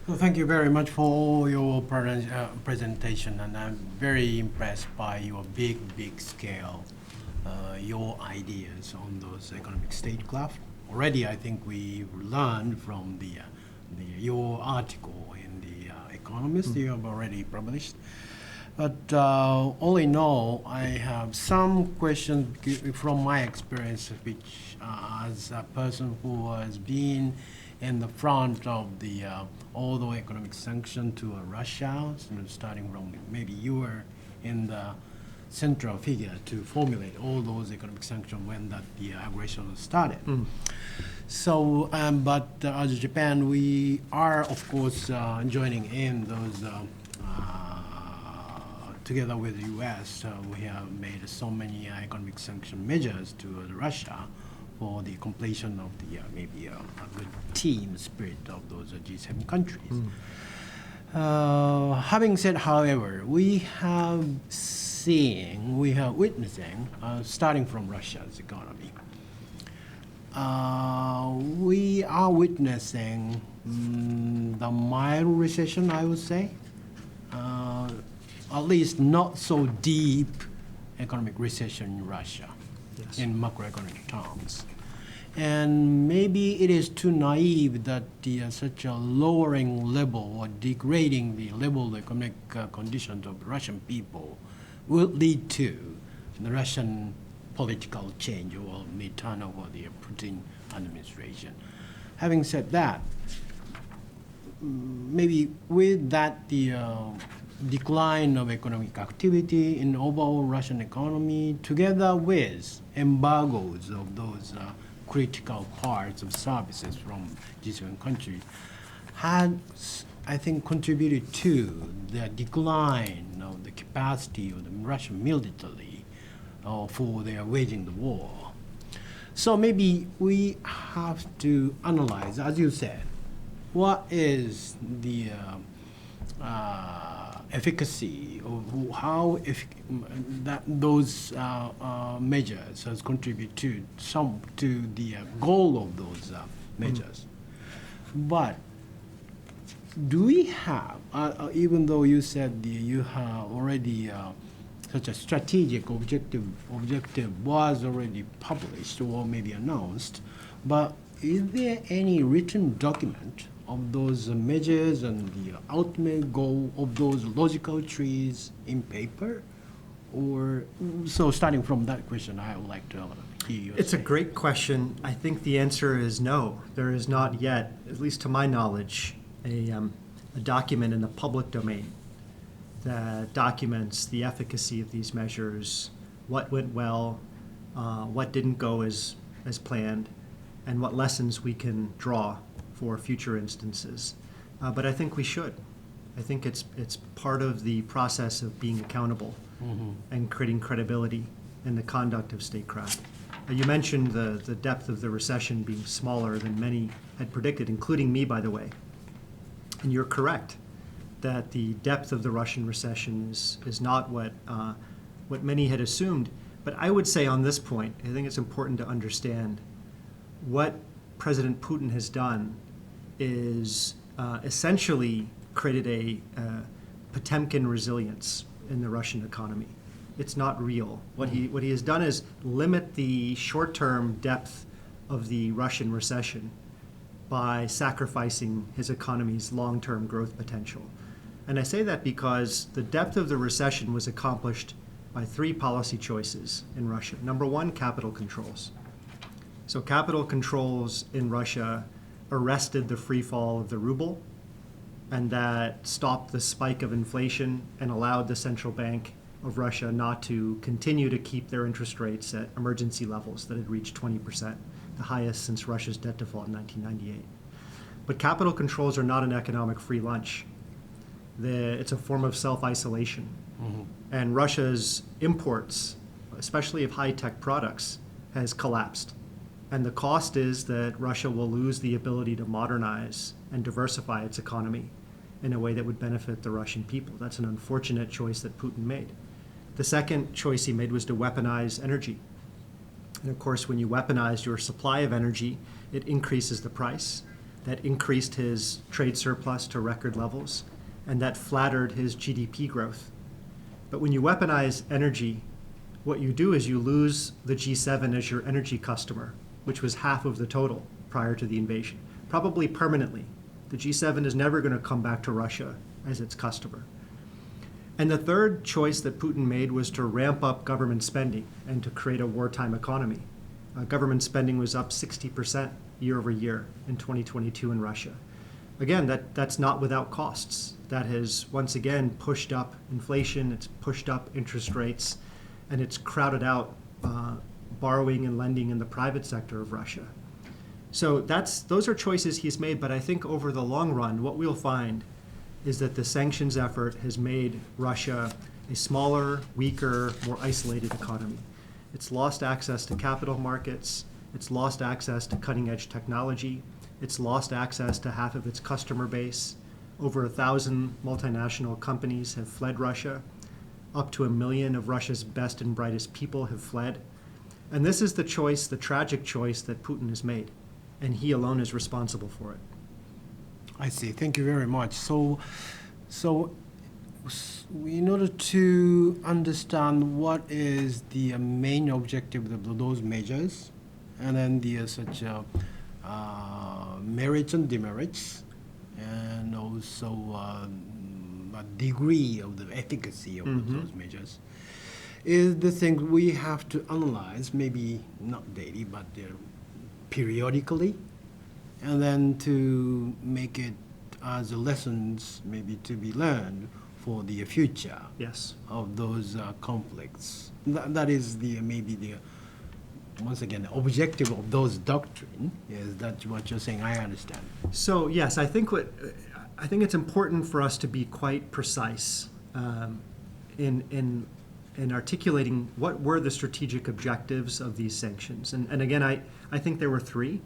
Well, thank you very much for your presentation, and I'm very impressed by your big scale, your ideas on those economic statecraft. Already, I think we learned from your article in the Economist you have already published. But all in all, I have some questions from my experience, which as a person who has been in the front of the all the economic sanction to Russia, starting from maybe you were in the central figure to formulate all those economic sanctions when the aggression started. So, but as Japan, we are of course joining in those. Together with the U.S., we have made so many economic sanction measures to Russia for the completion of the maybe a good team spirit of those G7 countries. Having said, however, we are witnessing, starting from Russia's economy, we are witnessing the mild recession, I would say. At least not so deep economic recession in Russia, yes, in macroeconomic terms. And maybe it is too naive that such a lowering level or degrading the level of economic conditions of the Russian people will lead to the Russian political change or turn over the Putin administration. Having said that, maybe with that decline of economic activity in overall Russian economy, together with embargoes of those critical parts of services from G7 countries, had, I think, contributed to the decline of the capacity of the Russian military for their waging the war. So maybe we have to analyze, as you said, what is the efficacy of how those measures has contributed to the goal of those measures. But do we have, even though you said you have already such a strategic objective was already published or maybe announced, but is there any written document of those measures and the ultimate goal of those logical trees in paper? Or so starting from that question, I would like to hear you. It's a great question. I think the answer is no. There is not yet, at least to my knowledge, a document in the public domain that documents the efficacy of these measures, what went well, what didn't go as planned, and what lessons we can draw for future instances. But I think we should. I think it's part of the process of being accountable and creating credibility in the conduct of statecraft. You mentioned the depth of the recession being smaller than many had predicted, including me, by the way. And you're correct that the depth of the Russian recession is not what many had assumed. But I would say on this point, I think it's important to understand what President Putin has done is essentially created a Potemkin resilience in the Russian economy. It's not real. What he has done is limit the short-term depth of the Russian recession by sacrificing his economy's long-term growth potential. And I say that because the depth of the recession was accomplished by three policy choices in Russia. Number one, capital controls. So capital controls in Russia arrested the free fall of the ruble, and that stopped the spike of inflation and allowed the central bank of Russia not to continue to keep their interest rates at emergency levels that had reached 20%, the highest since Russia's debt default in 1998. But capital controls are not an economic free lunch. It's a form of self-isolation. And Russia's imports, especially of high-tech products, has collapsed. And the cost is that Russia will lose the ability to modernize and diversify its economy in a way that would benefit the Russian people. That's an unfortunate choice that Putin made. The second choice he made was to weaponize energy. And of course, when you weaponize your supply of energy, it increases the price. that increased his trade surplus to record levels, and that flattered his GDP growth. But when you weaponize energy, what you do is you lose the G7 as your energy customer, which was half of the total prior to the invasion, probably permanently. The G7 is never going to come back to Russia as its customer. And the third choice that Putin made was to ramp up government spending and to create a wartime economy. Government spending was up 60% year over year in 2022 in Russia. Again, that's not without costs. That has, once again, pushed up inflation, it's pushed up interest rates, and it's crowded out borrowing and lending in the private sector of Russia. So those are choices he's made, but I think over the long run, what we'll find is that the sanctions effort has made Russia a smaller, weaker, more isolated economy. It's lost access to capital markets, it's lost access to cutting-edge technology, it's lost access to half of its customer base. Over 1,000 multinational companies have fled Russia. Up to 1 million of Russia's best and brightest people have fled. And this is the choice, the tragic choice that Putin has made, and he alone is responsible for it. I see. Thank you very much. So in order to understand what is the main objective of those measures, and then the such merits and demerits, and also a degree of the efficacy of those measures, is the thing we have to analyze, maybe not daily, but periodically, and then to make it as lessons maybe to be learned for the future of those conflicts. That is once again, the objective of those doctrine. Is that what you're saying? I understand. So yes, I think it's important for us to be quite precise in articulating what were the strategic objectives of these sanctions. And again, I think there were three.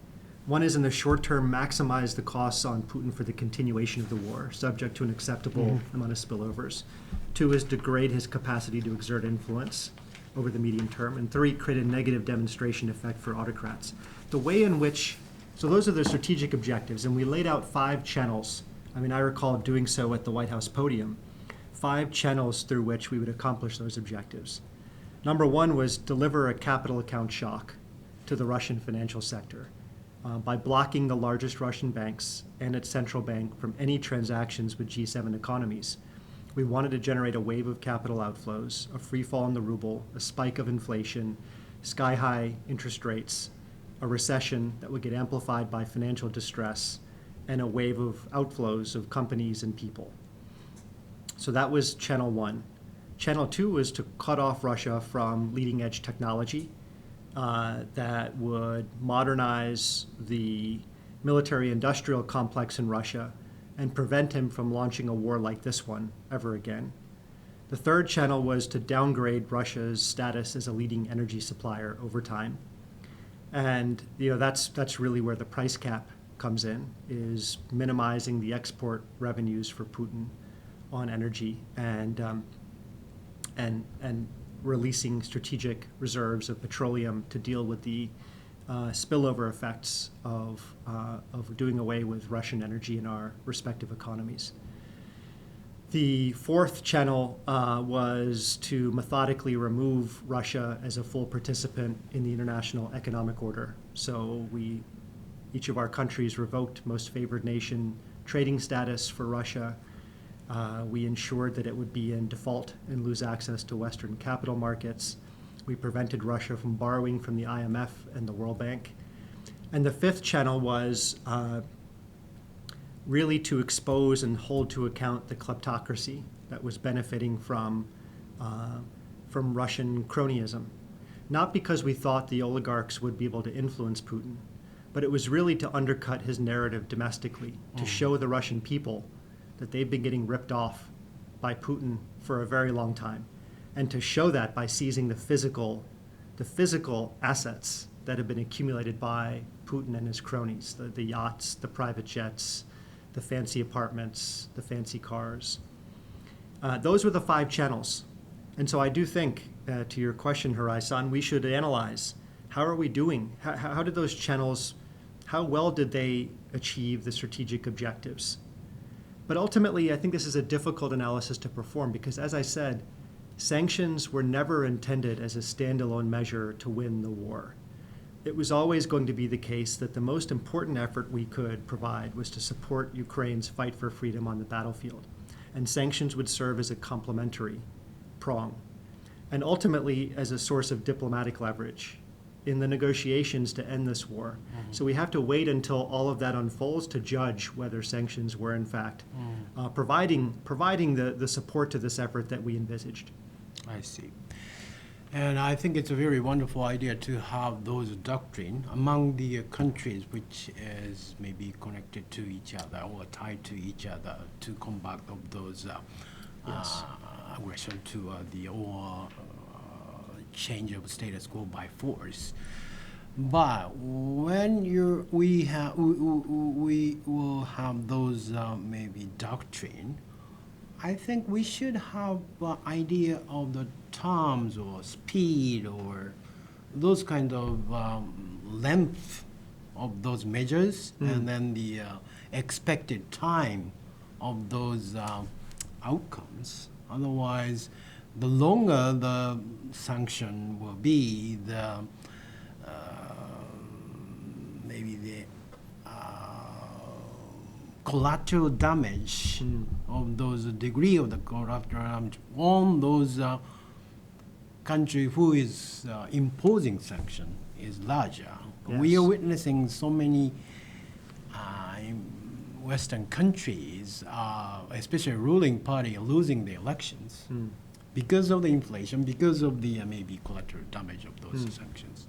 One is in the short term, maximize the costs on Putin for the continuation of the war, subject to an acceptable amount of spillovers. 2 is degrade his capacity to exert influence over the medium term. And 3, create a negative demonstration effect for autocrats. The way in which, so those are the strategic objectives, and we laid out 5 channels. I mean, I recall doing so at the White House podium, 5 channels through which we would accomplish those objectives. Number 1 was deliver a capital account shock to the Russian financial sector. By blocking the largest Russian banks and its central bank from any transactions with G7 economies. We wanted to generate a wave of capital outflows, a free fall in the ruble, a spike of inflation, sky-high interest rates, a recession that would get amplified by financial distress, and a wave of outflows of companies and people. So that was channel 1. Channel 2 was to cut off Russia from leading-edge technology, that would modernize the military-industrial complex in Russia and prevent him from launching a war like this one ever again. The third channel was to downgrade Russia's status as a leading energy supplier over time. And that's really where the price cap comes in, is minimizing the export revenues for Putin on energy and releasing strategic reserves of petroleum to deal with the spillover effects of doing away with Russian energy in our respective economies. The fourth channel was to methodically remove Russia as a full participant in the international economic order. So each of our countries revoked most favored nation trading status for Russia. We ensured that it would be in default and lose access to Western capital markets. We prevented Russia from borrowing from the IMF and the World Bank. And the fifth channel was really to expose and hold to account the kleptocracy that was benefiting from Russian cronyism. Not because we thought the oligarchs would be able to influence Putin, but it was really to undercut his narrative domestically, to show the Russian people that they've been getting ripped off by Putin for a very long time, and to show that by seizing the physical assets that have been accumulated by Putin and his cronies, the yachts, the private jets, the fancy apartments, the fancy cars. Those were the 5 channels. And so I do think, to your question, Hirai-san, we should analyze, how are we doing? How did those channels, how well did they achieve the strategic objectives. But ultimately, I think this is a difficult analysis to perform because, as I said, sanctions were never intended as a standalone measure to win the war. It was always going to be the case that the most important effort we could provide was to support Ukraine's fight for freedom on the battlefield. And sanctions would serve as a complementary prong, and ultimately as a source of diplomatic leverage in the negotiations to end this war. So we have to wait until all of that unfolds to judge whether sanctions were in fact providing the support to this effort that we envisaged. I see. And I think it's a very wonderful idea to have those doctrine among the countries which is maybe connected to each other or tied to each other to combat of those aggression to the or change of status quo by force. But when we will have those maybe doctrine, I think we should have an idea of the terms or speed or those kind of length of those measures and then the expected time of those outcomes. Otherwise, the longer the sanction will be, the maybe the collateral damage of those degree of the collateral damage on those country who is imposing sanction is larger. Yes. We are witnessing so many Western countries, especially ruling party, losing the elections because of the inflation, because of the maybe collateral damage of those sanctions.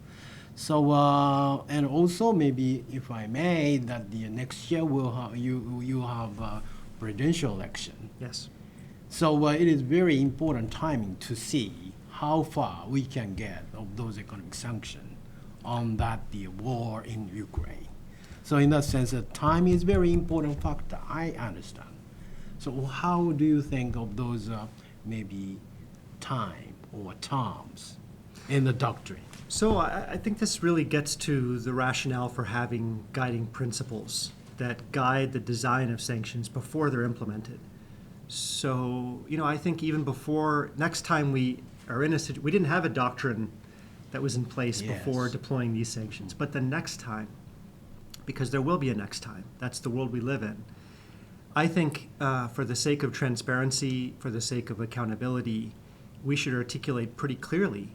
So and also maybe, if I may, that the next year will have you have a presidential election. Yes. So it is very important timing to see how far we can get of those economic sanctions on that the war in Ukraine. So in that sense, time is very important factor. I understand. So how do you think of those maybe time or terms in the doctrine? So I think this really gets to the rationale for having guiding principles that guide the design of sanctions before they're implemented. So, I think even before, next time we are in we didn't have a doctrine that was in place before deploying these sanctions. But the next time, because there will be a next time, that's the world we live in, I think for the sake of transparency, for the sake of accountability, we should articulate pretty clearly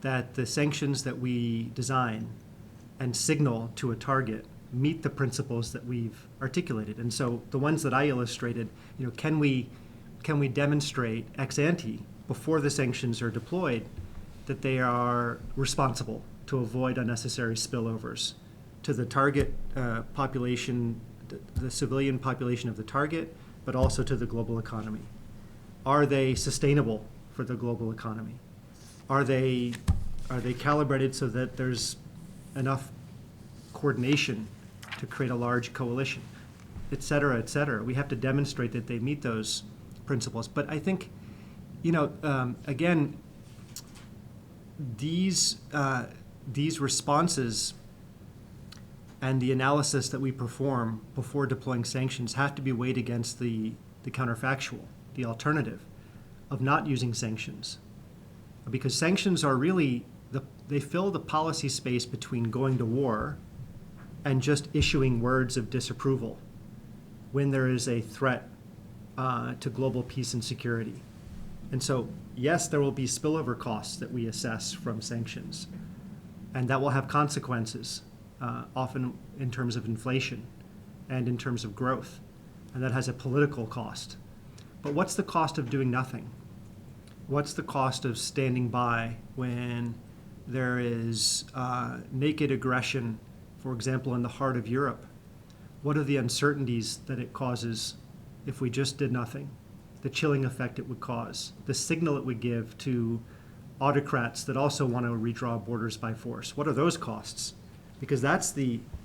that the sanctions that we design and signal to a target meet the principles that we've articulated. And so the ones that I illustrated, can we demonstrate ex ante before the sanctions are deployed that they are responsible to avoid unnecessary spillovers to the target population, the civilian population of the target, but also to the global economy? Are they sustainable for the global economy? Are they calibrated so that there's enough coordination to create a large coalition, et cetera, et cetera? We have to demonstrate that they meet those principles. But I think, again, these responses and the analysis that we perform before deploying sanctions have to be weighed against the counterfactual, the alternative of not using sanctions. Because sanctions are really, they fill the policy space between going to war and just issuing words of disapproval when there is a threat to global peace and security. And so, yes, there will be spillover costs that we assess from sanctions, and that will have consequences, often in terms of inflation and in terms of growth, and that has a political cost. But what's the cost of doing nothing? What's the cost of standing by when there is naked aggression, for example, in the heart of Europe? What are the uncertainties that it causes if we just did nothing? The chilling effect it would cause, the signal it would give to autocrats that also want to redraw borders by force. What are those costs? Because that's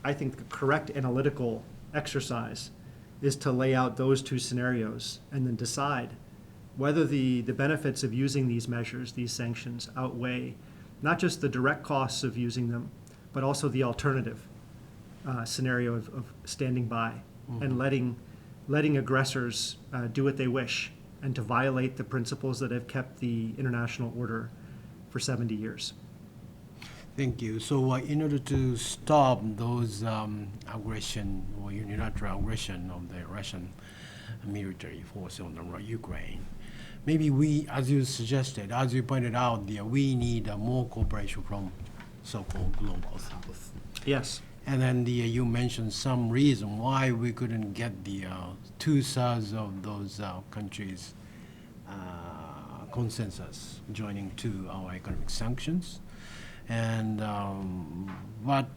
I think, the correct analytical exercise is to lay out those two scenarios and then decide whether the benefits of using these measures, these sanctions, outweigh not just the direct costs of using them, but also the alternative, scenario of standing by and letting aggressors do what they wish and to violate the principles that have kept the international order for 70 years. Thank you. So in order to stop those aggression or unilateral aggression of the Russian military force on the Ukraine, maybe we, as you suggested, as you pointed out, we need more cooperation from so-called global south. Yes. And then you mentioned some reason why we couldn't get the 2/3 of those countries consensus joining to our economic sanctions. And but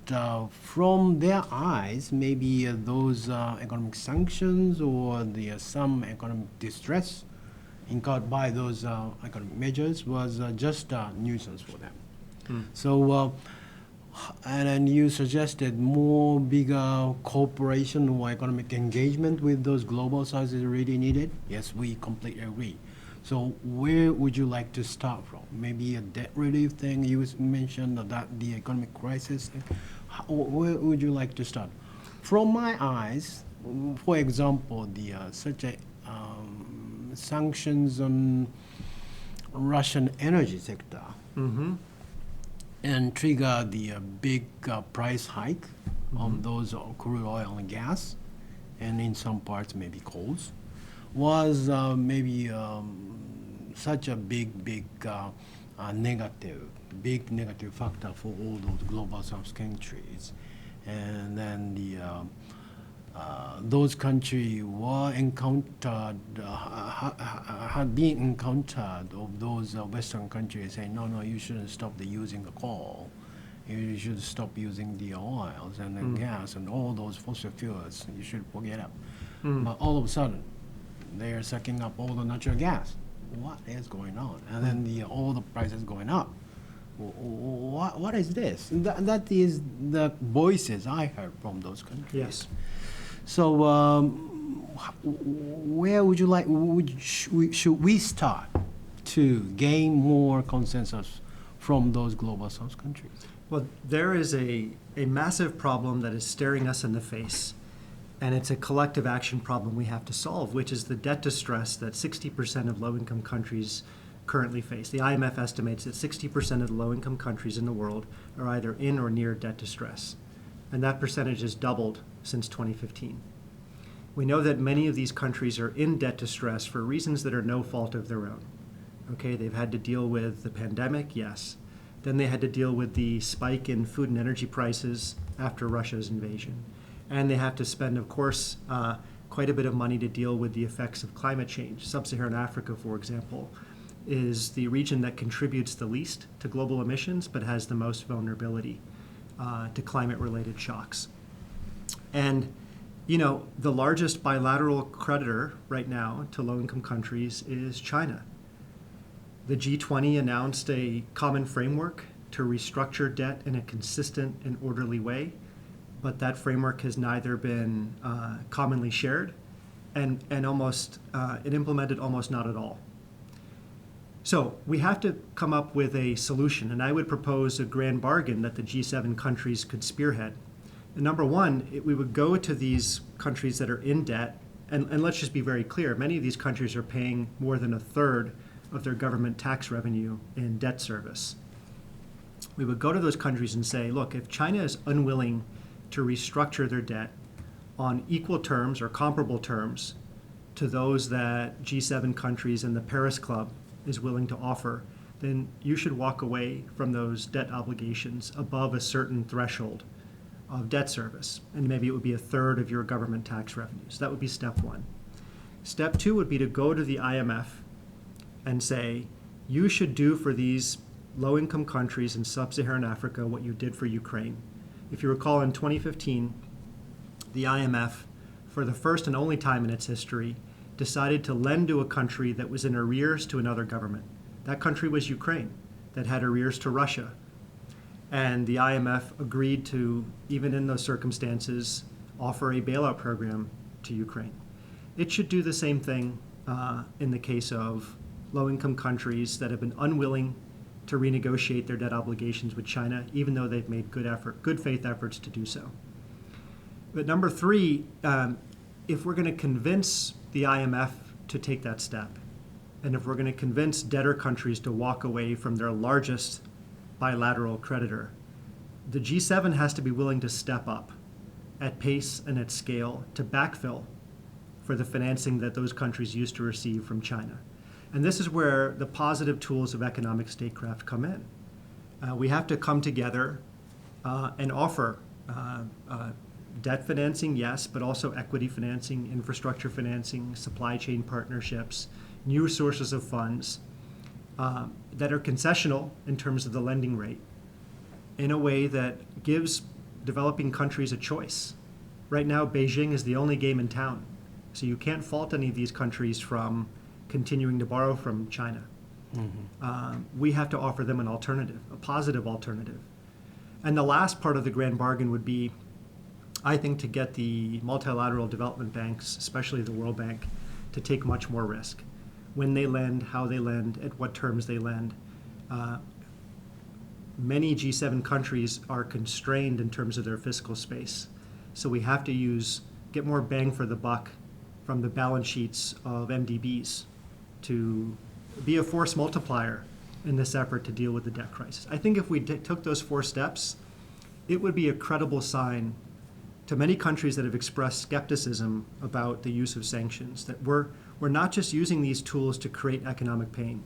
from their eyes, maybe those economic sanctions or some economic distress incurred by those economic measures was just a nuisance for them. So, and then you suggested more bigger cooperation or economic engagement with those global south is really needed. Yes, we completely agree. So where would you like to start from? Maybe a debt relief thing you mentioned, that the economic crisis. Where would you like to start? From my eyes, for example, such a sanctions on Russian energy sector and trigger the big price hike on those crude oil and gas, and in some parts maybe coals, was maybe such a big negative factor for all those global south countries. And then those countries were had been encountered of those Western countries saying, no, you shouldn't stop using the coal. You should stop using the oils and the gas and all those fossil fuels. You should forget it. But all of a sudden, they are sucking up all the natural gas. What is going on? And then all the prices going up. What is this? That is the voices I heard from those countries. Yes. So where would you like? Should we start to gain more consensus from those global south countries? Well, there is a massive problem that is staring us in the face. And it's a collective action problem we have to solve, which is the debt distress that 60% of low-income countries currently face. The IMF estimates that 60% of the low-income countries in the world are either in or near debt distress. And that percentage has doubled since 2015. We know that many of these countries are in debt distress for reasons that are no fault of their own. Okay, they've had to deal with the pandemic, yes. Then they had to deal with the spike in food and energy prices after Russia's invasion. And they have to spend, of course, quite a bit of money to deal with the effects of climate change. Sub-Saharan Africa, for example, is the region that contributes the least to global emissions, but has the most vulnerability to climate-related shocks. And, the largest bilateral creditor right now to low-income countries is China. The G20 announced a common framework to restructure debt in a consistent and orderly way. But that framework has neither been commonly shared and implemented almost not at all. So we have to come up with a solution, and I would propose a grand bargain that the G7 countries could spearhead. And number one, we would go to these countries that are in debt, and let's just be very clear, many of these countries are paying more than 1/3 of their government tax revenue in debt service. We would go to those countries and say, look, if China is unwilling to restructure their debt on equal terms or comparable terms to those that G7 countries and the Paris Club is willing to offer, then you should walk away from those debt obligations above a certain threshold of debt service. And maybe it would be 1/3 of your government tax revenues. That would be step one. Step two would be to go to the IMF and say, you should do for these low-income countries in sub-Saharan Africa what you did for Ukraine. If you recall, in 2015, the IMF, for the first and only time in its history, decided to lend to a country that was in arrears to another government. That country was Ukraine, that had arrears to Russia. And the IMF agreed to, even in those circumstances, offer a bailout program to Ukraine. It should do the same thing in the case of low-income countries that have been unwilling to renegotiate their debt obligations with China, even though they've made good faith efforts to do so. But number three, if we're going to convince the IMF to take that step, and if we're going to convince debtor countries to walk away from their largest bilateral creditor, the G7 has to be willing to step up at pace and at scale to backfill for the financing that those countries used to receive from China. And this is where the positive tools of economic statecraft come in. We have to come together and offer debt financing, yes, but also equity financing, infrastructure financing, supply chain partnerships, new sources of funds that are concessional in terms of the lending rate in a way that gives developing countries a choice. Right now, Beijing is the only game in town. So you can't fault any of these countries from continuing to borrow from China. We have to offer them an alternative, a positive alternative. And the last part of the grand bargain would be, I think, to get the multilateral development banks, especially the World Bank, to take much more risk. When they lend, how they lend, at what terms they lend. Many G7 countries are constrained in terms of their fiscal space. So we have to get more bang for the buck from the balance sheets of MDBs to be a force multiplier in this effort to deal with the debt crisis. I think if we took those 4 steps, it would be a credible sign to many countries that have expressed skepticism about the use of sanctions, that we're not just using these tools to create economic pain,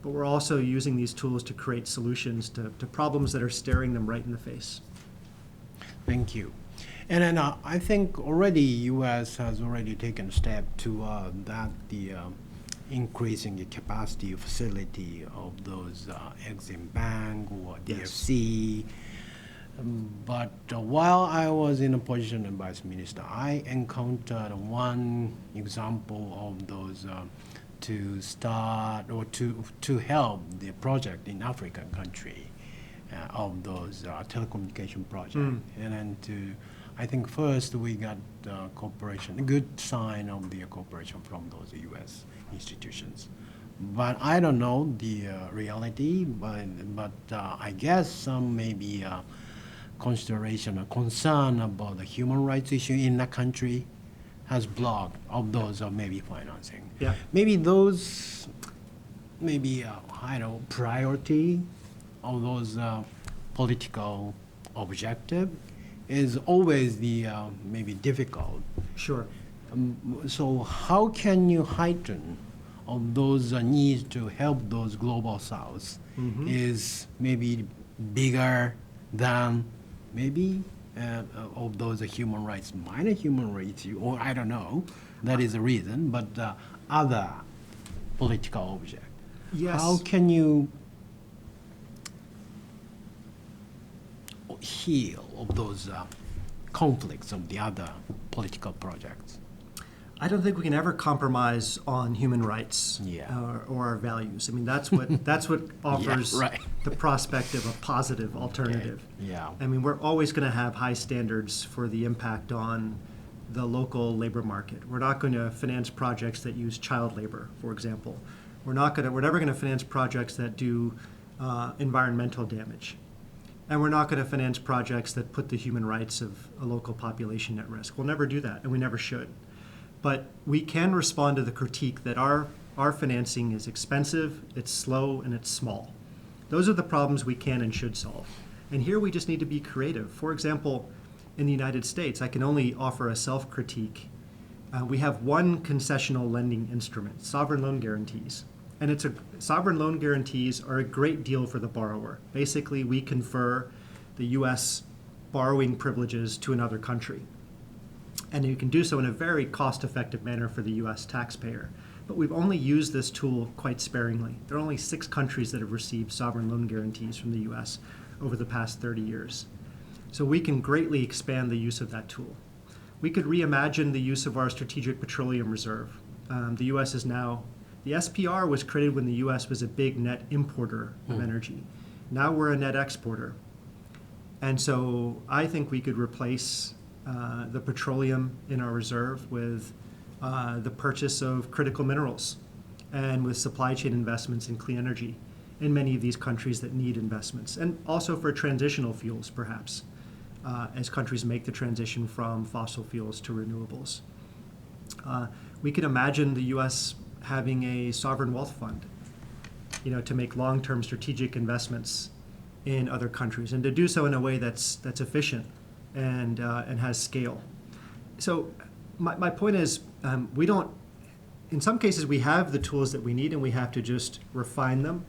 but we're also using these tools to create solutions to problems that are staring them right in the face. Thank you. And then I think already U.S. has already taken a step to increasing the capacity facility of those Exim Bank or DFC. But while I was in a position of Vice Minister, I encountered one example of those to start or to help the project in African country of those telecommunication projects. And then I think first we got cooperation, a good sign of the cooperation from those U.S. institutions. But I don't know the reality, but I guess some maybe consideration or concern about the human rights issue in the country has blocked of those maybe financing. Yeah. Maybe those, priority of those political objective is always the maybe difficult. Sure. So how can you heighten of those needs to help those global south is maybe bigger than maybe of those human rights, minor human rights, or I don't know, that is the reason, but other political object. Yes. How can you heal of those conflicts of the other political projects? I don't think we can ever compromise on human rights or our values. I mean, that's what offers the prospect of a positive alternative. Okay. Yeah. I mean, we're always going to have high standards for the impact on the local labor market. We're not going to finance projects that use child labor, for example. We're never going to finance projects that do environmental damage. And we're not going to finance projects that put the human rights of a local population at risk. We'll never do that, and we never should. But we can respond to the critique that our financing is expensive, it's slow, and it's small. Those are the problems we can and should solve. And here we just need to be creative. For example, in the United States, I can only offer a self-critique. We have one concessional lending instrument, sovereign loan guarantees. And sovereign loan guarantees are a great deal for the borrower. Basically, we confer the U.S. borrowing privileges to another country. And you can do so in a very cost-effective manner for the U.S. taxpayer. But we've only used this tool quite sparingly. There are only 6 countries that have received sovereign loan guarantees from the U.S. over the past 30 years. So we can greatly expand the use of that tool. We could reimagine the use of our Strategic Petroleum Reserve. The U.S. is now, the SPR was created when the U.S. was a big net importer of energy. Now we're a net exporter. And so I think we could replace the petroleum in our reserve with the purchase of critical minerals and with supply chain investments in clean energy in many of these countries that need investments, and also for transitional fuels, perhaps. as countries make the transition from fossil fuels to renewables. We can imagine the U.S. having a sovereign wealth fund, to make long-term strategic investments in other countries, and to do so in a way that's efficient and has scale. So my point is, we don't. In some cases, we have the tools that we need, and we have to just refine them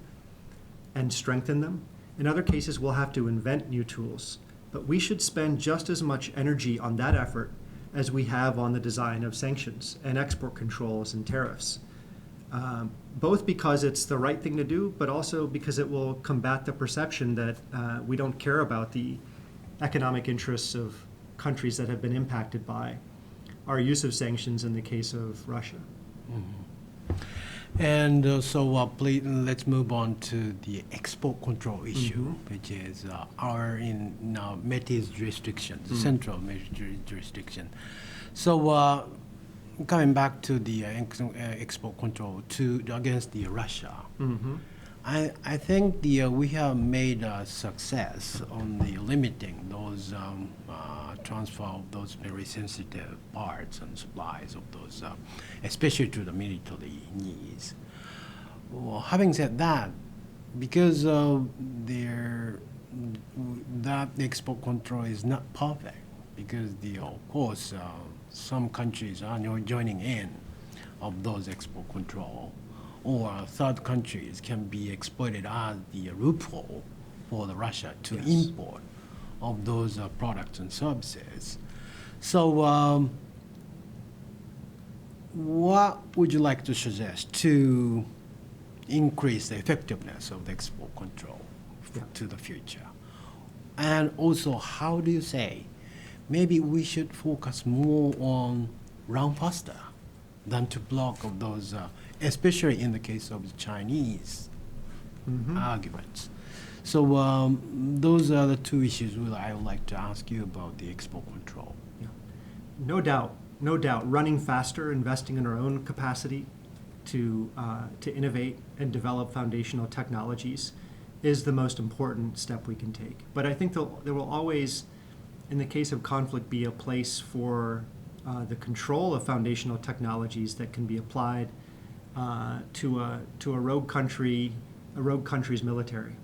and strengthen them. In other cases, we'll have to invent new tools. But we should spend just as much energy on that effort as we have on the design of sanctions and export controls and tariffs. Both because it's the right thing to do, but also because it will combat the perception that we don't care about the economic interests of countries that have been impacted by our use of sanctions in the case of Russia. Mm-hmm. And so please, let's move on to the export control issue, which is our in now METI's jurisdiction, central METI jurisdiction. So coming back to the export control against the Russia, I think we have made a success on the limiting those transfer of those very sensitive parts and supplies of those, especially to the military needs. Well, having said that, because that export control is not perfect, because of course some countries are not joining in of those export control, or third countries can be exploited as the loophole for the Russia to import of those products and services. So what would you like to suggest to increase the effectiveness of the export control to the future? And also, how do you say maybe we should focus more on run faster than to block of those, especially in the case of the Chinese arguments? So those are the two issues I would like to ask you about the export control. Yeah. No doubt. Running faster, investing in our own capacity to innovate and develop foundational technologies is the most important step we can take. But I think there will always, in the case of conflict, be a place for the control of foundational technologies that can be applied to a rogue country's military.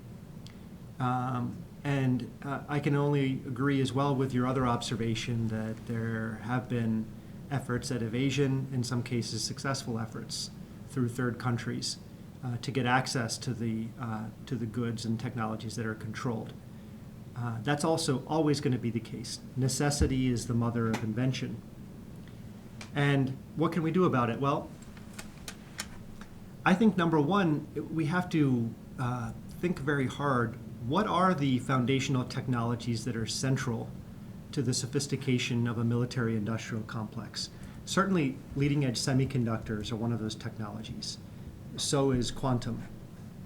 And I can only agree as well with your other observation that there have been efforts at evasion, in some cases successful efforts, through third countries to get access to the goods and technologies that are controlled. That's also always going to be the case. Necessity is the mother of invention. And what can we do about it? Well, I think number one, we have to think very hard. What are the foundational technologies that are central to the sophistication of a military-industrial complex? Certainly, leading-edge semiconductors are one of those technologies. So is quantum,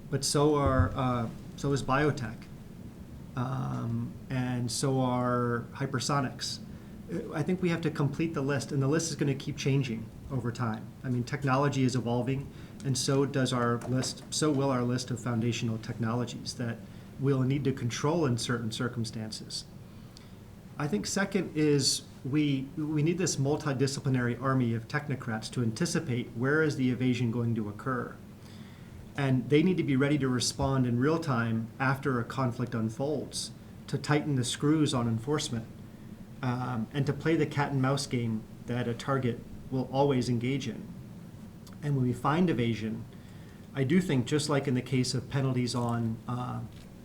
but so is biotech, and so are hypersonics. I think we have to complete the list, and the list is going to keep changing over time. I mean, technology is evolving, and so does our list. So will our list of foundational technologies that we'll need to control in certain circumstances. I think second is we need this multidisciplinary army of technocrats to anticipate where is the evasion going to occur. And they need to be ready to respond in real time after a conflict unfolds, to tighten the screws on enforcement, and to play the cat and mouse game that a target will always engage in. And when we find evasion, I do think, just like in the case of penalties on,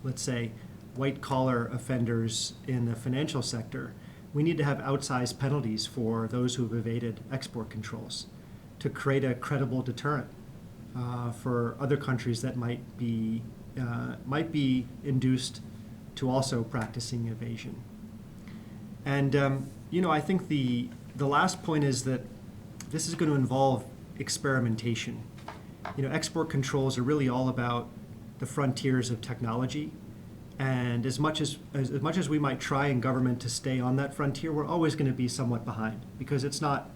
let's say, white-collar offenders in the financial sector, we need to have outsized penalties for those who have evaded export controls to create a credible deterrent for other countries that might be induced to also practicing evasion. And I think the last point is that this is going to involve experimentation. Export controls are really all about the frontiers of technology. And as much as we might try in government to stay on that frontier, we're always going to be somewhat behind, because it's not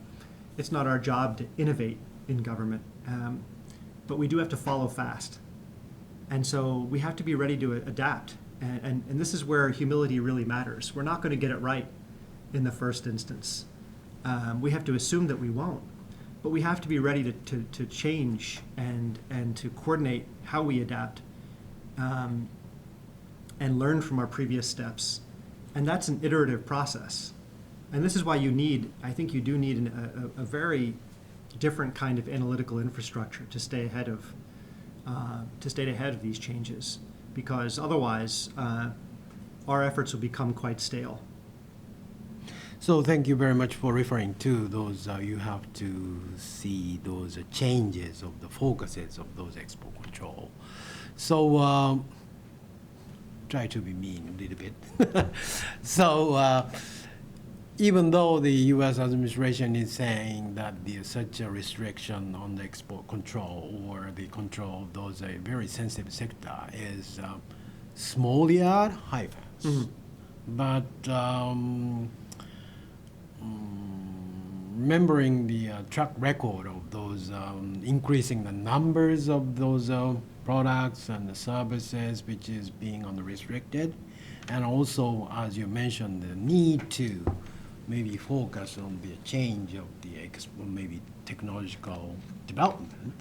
our job to innovate in government, but we do have to follow fast. And so we have to be ready to adapt And this is where humility really matters. We're not going to get it right in the first instance. We have to assume that we won't. But we have to be ready to change and to coordinate how we adapt and learn from our previous steps. And that's an iterative process. And this is why I think you do need a very different kind of analytical infrastructure to stay ahead of these changes, because otherwise our efforts will become quite stale. So thank you very much for referring to those. You have to see those changes of the focuses of those export control. So try to be mean a little bit. So even though the U.S. administration is saying that there's such a restriction on the export control or the control of those very sensitive sector is small yard, high fence. But remembering the track record of those increasing the numbers of those products and the services which is being unrestricted, and also, as you mentioned, the need to maybe focus on the change of the maybe technological development,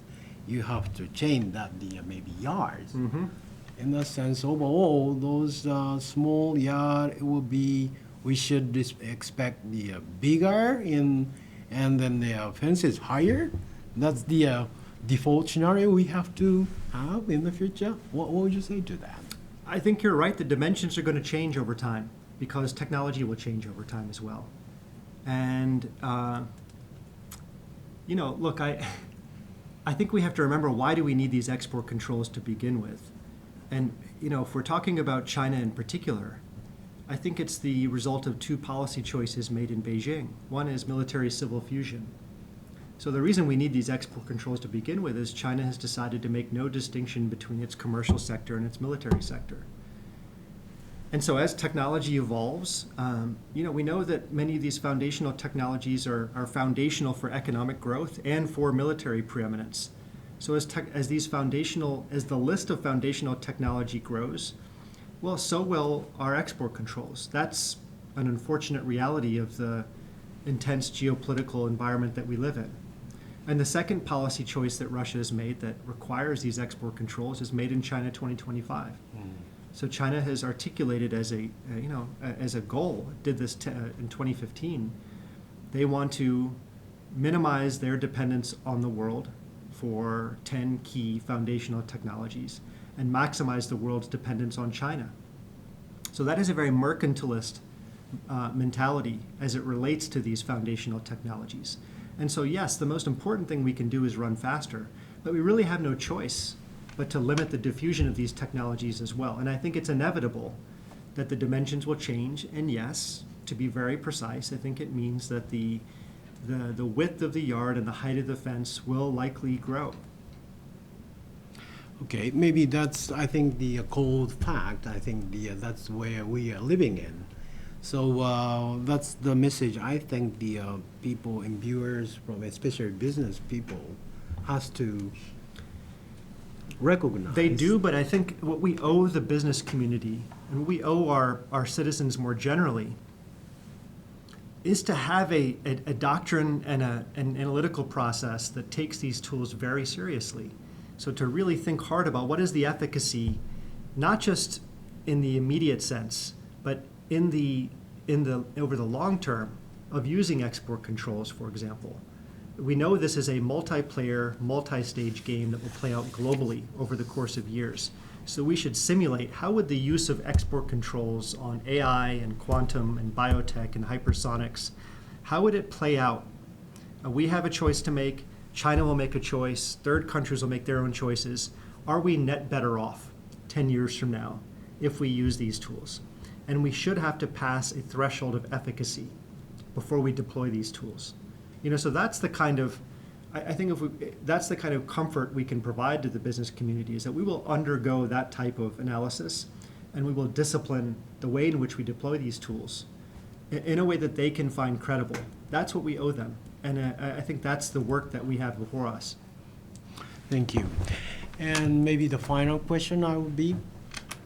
you have to change that the maybe yards. In that sense, overall, those small yard will be, we should expect the bigger and then the fences higher. That's the default scenario we have to have in the future. What would you say to that? I think you're right. The dimensions are going to change over time because technology will change over time as well. And, look, I think we have to remember, why do we need these export controls to begin with? And, if we're talking about China in particular, I think it's the result of two policy choices made in Beijing. One is military-civil fusion. So the reason we need these export controls to begin with is China has decided to make no distinction between its commercial sector and its military sector. And so as technology evolves, we know that many of these foundational technologies are foundational for economic growth and for military preeminence. So as the list of foundational technology grows, well, so will our export controls. That's an unfortunate reality of the intense geopolitical environment that we live in. And the second policy choice that Russia has made that requires these export controls is made in China 2025. So China has articulated as a goal, did this in 2015, they want to minimize their dependence on the world for 10 key foundational technologies and maximize the world's dependence on China. So that is a very mercantilist mentality as it relates to these foundational technologies. And so yes, the most important thing we can do is run faster, but we really have no choice but to limit the diffusion of these technologies as well. And I think it's inevitable that the dimensions will change. And yes, to be very precise, I think it means that the width of the yard and the height of the fence will likely grow. Okay, maybe that's, I think, the cold fact. I think that's where we are living in. So that's the message I think the people and viewers from especially business people has to recognize. They do, but I think what we owe the business community and what we owe our citizens more generally is to have a doctrine and an analytical process that takes these tools very seriously. So to really think hard about what is the efficacy, not just in the immediate sense, but in the over the long term of using export controls, for example. We know this is a multiplayer, multi-stage game that will play out globally over the course of years. So we should simulate how would the use of export controls on AI and quantum and biotech and hypersonics, how would it play out? We have a choice to make. China will make a choice. Third countries will make their own choices. Are we net better off 10 years from now if we use these tools? And we should have to pass a threshold of efficacy before we deploy these tools. So that's the kind of, I think that's the kind of comfort we can provide to the business community, is that we will undergo that type of analysis and we will discipline the way in which we deploy these tools in a way that they can find credible. That's what we owe them. And I think that's the work that we have before us. Thank you. And maybe the final question I would be,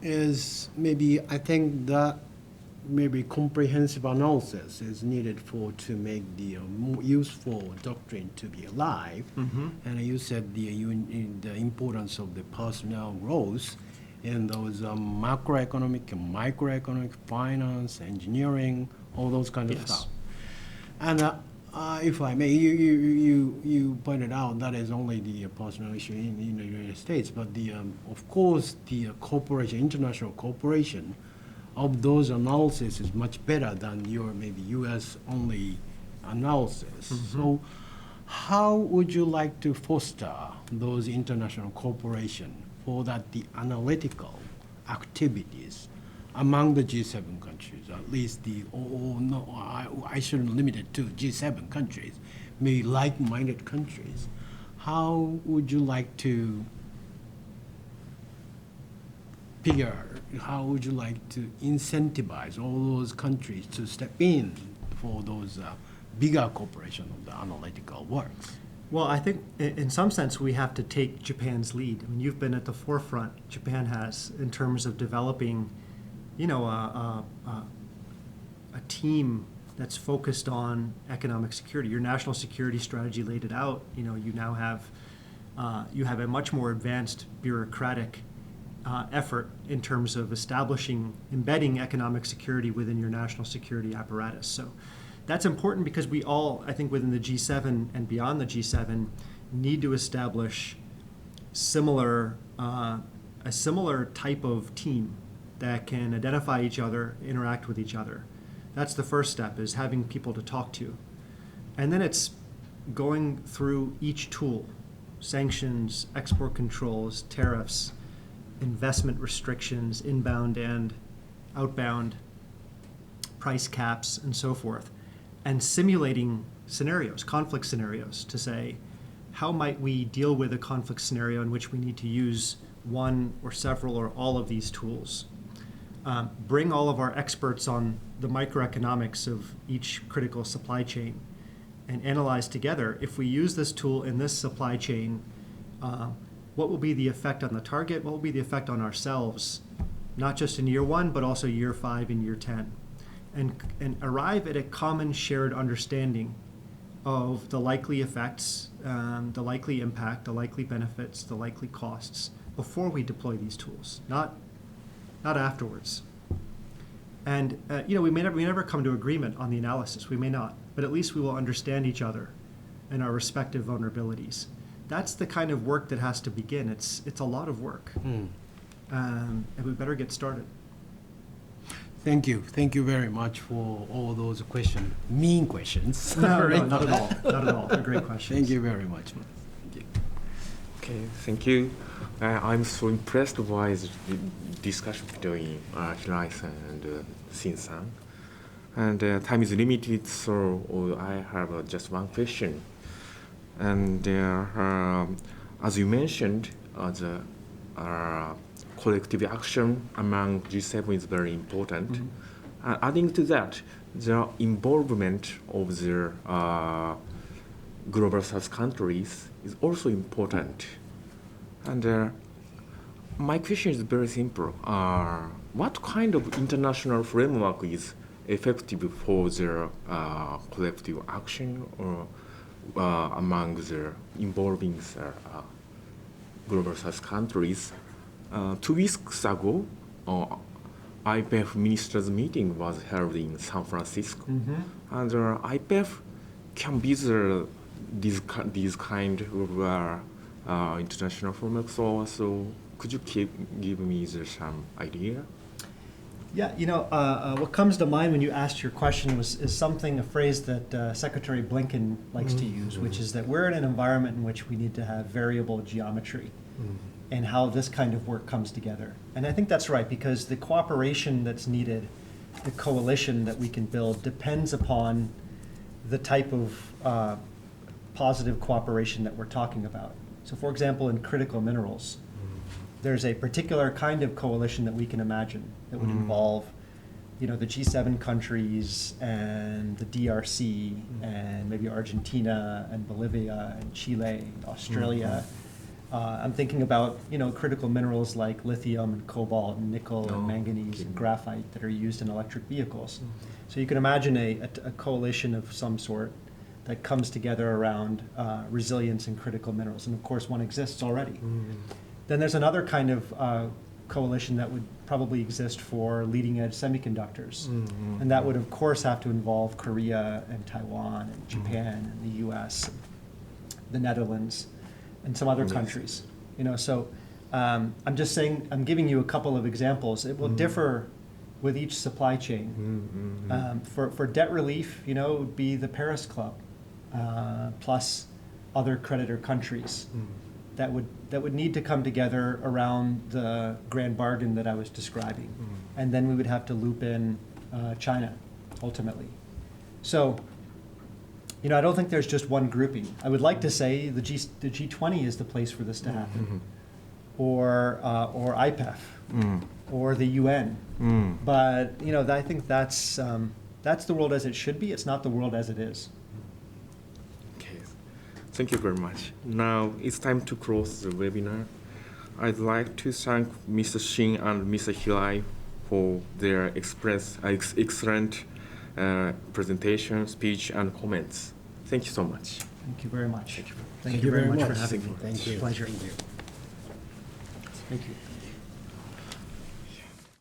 is maybe I think that maybe comprehensive analysis is needed for to make the more useful doctrine to be alive. And you said the importance of the personnel growth in those macroeconomic and microeconomic, finance, engineering, all those kind of stuff. And if I may, you pointed out that is only the personal issue in the United States, but of course the cooperation, international cooperation of those analysis is much better than your maybe U.S. only analysis. So how would you like to foster those international cooperation for that the analytical activities among the G7 countries, at least I shouldn't limit it to G7 countries, maybe like-minded countries. How would you like to how would you like to incentivize all those countries to step in for those bigger cooperation of the analytical works? Well, I think in some sense we have to take Japan's lead. I mean, you've been at the forefront, Japan has, in terms of developing, a team that's focused on economic security. Your national security strategy laid it out. You now have a much more advanced bureaucratic effort in terms of embedding economic security within your national security apparatus. So that's important because we all, I think, within the G7 and beyond the G7, need to establish a similar type of team that can identify each other, interact with each other. That's the first step, is having people to talk to. And then it's going through each tool, sanctions, export controls, tariffs, investment restrictions, inbound and outbound, price caps, and so forth, and simulating scenarios, conflict scenarios, to say, how might we deal with a conflict scenario in which we need to use one or several or all of these tools? Bring all of our experts on the microeconomics of each critical supply chain and analyze together, if we use this tool in this supply chain, what will be the effect on the target? What will be the effect on ourselves, not just in year 1, but also year 5 and year 10? And arrive at a common shared understanding of the likely effects, the likely impact, the likely benefits, the likely costs before we deploy these tools, not afterwards. And we may never come to agreement on the analysis. We may not, but at least we will understand each other and our respective vulnerabilities. That's the kind of work that has to begin. It's a lot of work, and we better get started. Thank you very much for all those questions, mean questions. No, not at all. Not at all. They're great questions. Thank you very much. Thank you. Okay, thank you. I'm so impressed by the discussion between Hirai and Shin-san. And time is limited, so I have just one question. And as you mentioned, the collective action among G7 is very important. Adding to that, the involvement of the global South countries is also important. And my question is very simple. What kind of international framework is effective for the collective action or among the involving global South countries? 2 weeks ago, IPEF ministers meeting was held in San Francisco, and IPEF can be these kind of international frameworks. So could you give me some idea? Yeah, what comes to mind when you asked your question is a phrase that Secretary Blinken likes to use, which is that we're in an environment in which we need to have variable geometry and how this kind of work comes together. And I think that's right, because the cooperation that's needed, the coalition that we can build, depends upon the type of positive cooperation that we're talking about. So for example, in critical minerals, there's a particular kind of coalition that we can imagine that would involve, the G7 countries and the DRC and maybe Argentina and Bolivia and Chile, Australia, I'm thinking about, critical minerals like lithium and cobalt and nickel and manganese and graphite that are used in electric vehicles. So you can imagine a coalition of some sort that comes together around resilience in critical minerals. And of course, one exists already. Then there's another kind of coalition that would probably exist for leading edge semiconductors. And that would, of course, have to involve Korea and Taiwan and Japan and the US, and the Netherlands, and some other countries. So I'm just saying, I'm giving you a couple of examples. It will differ with each supply chain. For debt relief, it would be the Paris Club, plus other creditor countries that would need to come together around the grand bargain that I was describing. And then we would have to loop in China, ultimately. So, I don't think there's just one grouping. I would like to say the G20 is the place for this to happen, or IPEF, or the UN. But I think that's the world as it should be. It's not the world as it is. Okay, thank you very much. Now it's time to close the webinar. I'd like to thank Mr. Singh and Mr. Hirai for their excellent presentation, speech, and comments. Thank you so much. Thank you very much. Thank you very much for having me. Thank you. Pleasure. Thank you. Thank you.